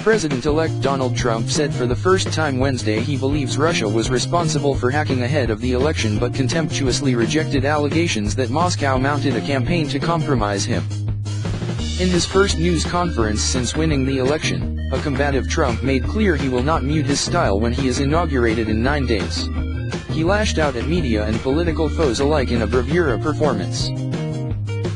President-elect Donald Trump said for the first time Wednesday he believes Russia was responsible for hacking ahead of the election but contemptuously rejected allegations that Moscow mounted a campaign to compromise him. In his first news conference since winning the election, a combative Trump made clear he will not mute his style when he is inaugurated in 9 days. He lashed out at media and political foes alike in a bravura performance.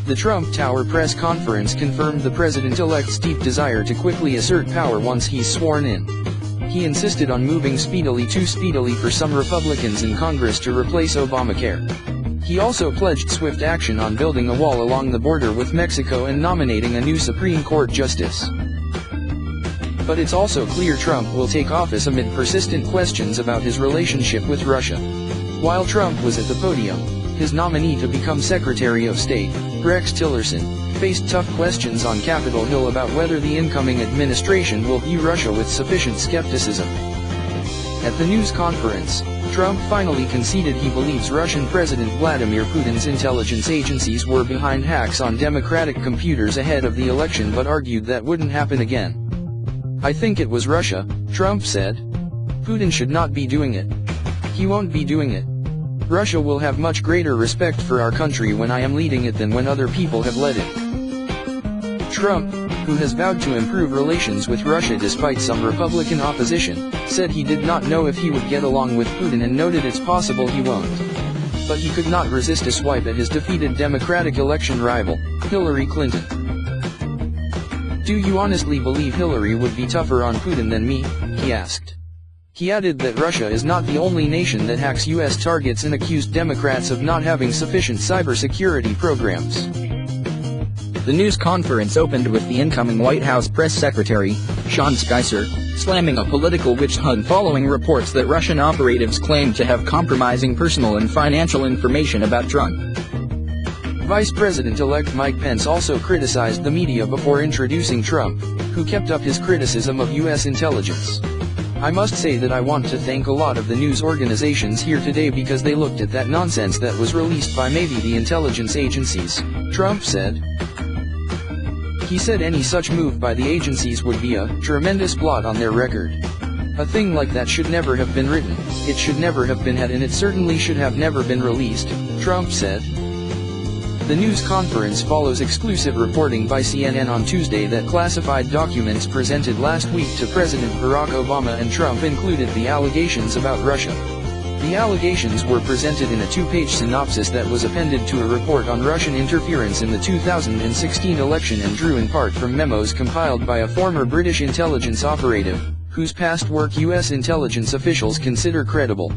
The Trump Tower press conference confirmed the president-elect's deep desire to quickly assert power once he's sworn in. He insisted on moving speedily for some Republicans in Congress to replace Obamacare. He also pledged swift action on building a wall along the border with Mexico and nominating a new Supreme Court justice. But it's also clear Trump will take office amid persistent questions about his relationship with Russia. While Trump was at the podium, his nominee to become Secretary of State, Rex Tillerson, faced tough questions on Capitol Hill about whether the incoming administration will view Russia with sufficient skepticism. At the news conference, Trump finally conceded he believes Russian President Vladimir Putin's intelligence agencies were behind hacks on Democratic computers ahead of the election but argued that wouldn't happen again. "I think it was Russia," Trump said. "Putin should not be doing it. He won't be doing it. Russia will have much greater respect for our country when I am leading it than when other people have led it." Trump, who has vowed to improve relations with Russia despite some Republican opposition, said he did not know if he would get along with Putin and noted it's possible he won't. But he could not resist a swipe at his defeated Democratic election rival, Hillary Clinton. "Do you honestly believe Hillary would be tougher on Putin than me?" he asked. He added that Russia is not the only nation that hacks U.S. targets and accused Democrats of not having sufficient cybersecurity programs. The news conference opened with the incoming White House press secretary, Sean Spicer, slamming a political witch hunt following reports that Russian operatives claimed to have compromising personal and financial information about Trump. Vice President-elect Mike Pence also criticized the media before introducing Trump, who kept up his criticism of U.S. intelligence. "I must say that I want to thank a lot of the news organizations here today because they looked at that nonsense that was released by maybe the intelligence agencies," Trump said. He said any such move by the agencies would be a tremendous blot on their record. "A thing like that should never have been written, it should never have been had, and it certainly should have never been released," Trump said. The news conference follows exclusive reporting by CNN on Tuesday that classified documents presented last week to President Barack Obama and Trump included the allegations about Russia. The allegations were presented in a 2-page synopsis that was appended to a report on Russian interference in the 2016 election and drew in part from memos compiled by a former British intelligence operative, whose past work U.S. intelligence officials consider credible.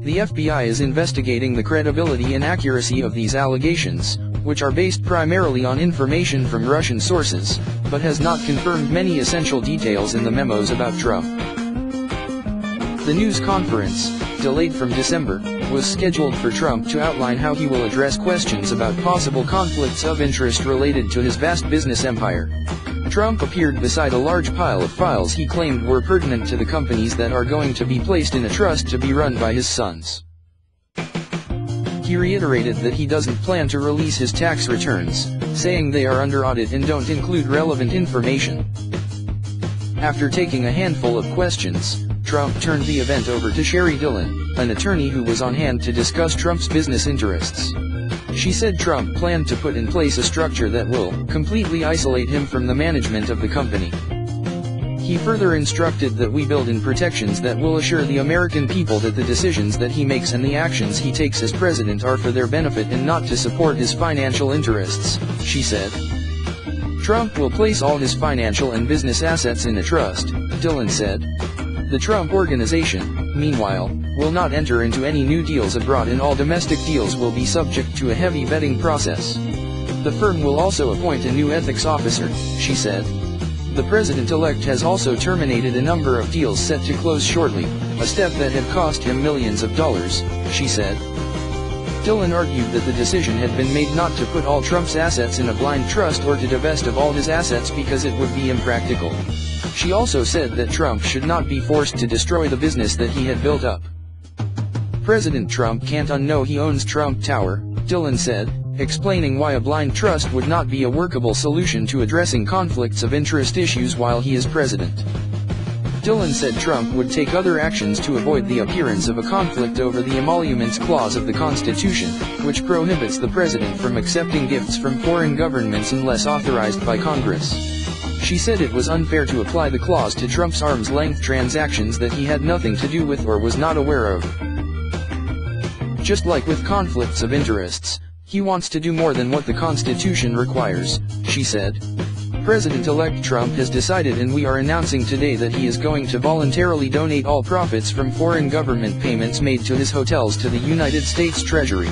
The FBI is investigating the credibility and accuracy of these allegations, which are based primarily on information from Russian sources, but has not confirmed many essential details in the memos about Trump. The news conference, delayed from December, was scheduled for Trump to outline how he will address questions about possible conflicts of interest related to his vast business empire. Trump appeared beside a large pile of files he claimed were pertinent to the companies that are going to be placed in a trust to be run by his sons. He reiterated that he doesn't plan to release his tax returns, saying they are under audit and don't include relevant information. After taking a handful of questions, Trump turned the event over to Sherry Dillon, an attorney who was on hand to discuss Trump's business interests. She said Trump planned to put in place a structure that will completely isolate him from the management of the company. He further instructed that we build in protections that will assure the American people that the decisions that he makes and the actions he takes as president are for their benefit and not to support his financial interests, she said. Trump will place all his financial and business assets in a trust, Dillon said. The Trump Organization, meanwhile, will not enter into any new deals abroad and all domestic deals will be subject to a heavy vetting process. The firm will also appoint a new ethics officer, she said. The president-elect has also terminated a number of deals set to close shortly, a step that had cost him millions of dollars, she said. Dillon argued that the decision had been made not to put all Trump's assets in a blind trust or to divest of all his assets because it would be impractical. She also said that Trump should not be forced to destroy the business that he had built up. President Trump can't unknow he owns Trump Tower, Dillon said, explaining why a blind trust would not be a workable solution to addressing conflicts of interest issues while he is president. Tillerson said Trump would take other actions to avoid the appearance of a conflict over the emoluments clause of the Constitution, which prohibits the president from accepting gifts from foreign governments unless authorized by Congress. She said it was unfair to apply the clause to Trump's arm's-length transactions that he had nothing to do with or was not aware of. Just like with conflicts of interests, he wants to do more than what the Constitution requires, she said. President-elect Trump has decided, and we are announcing today, that he is going to voluntarily donate all profits from foreign government payments made to his hotels to the United States Treasury.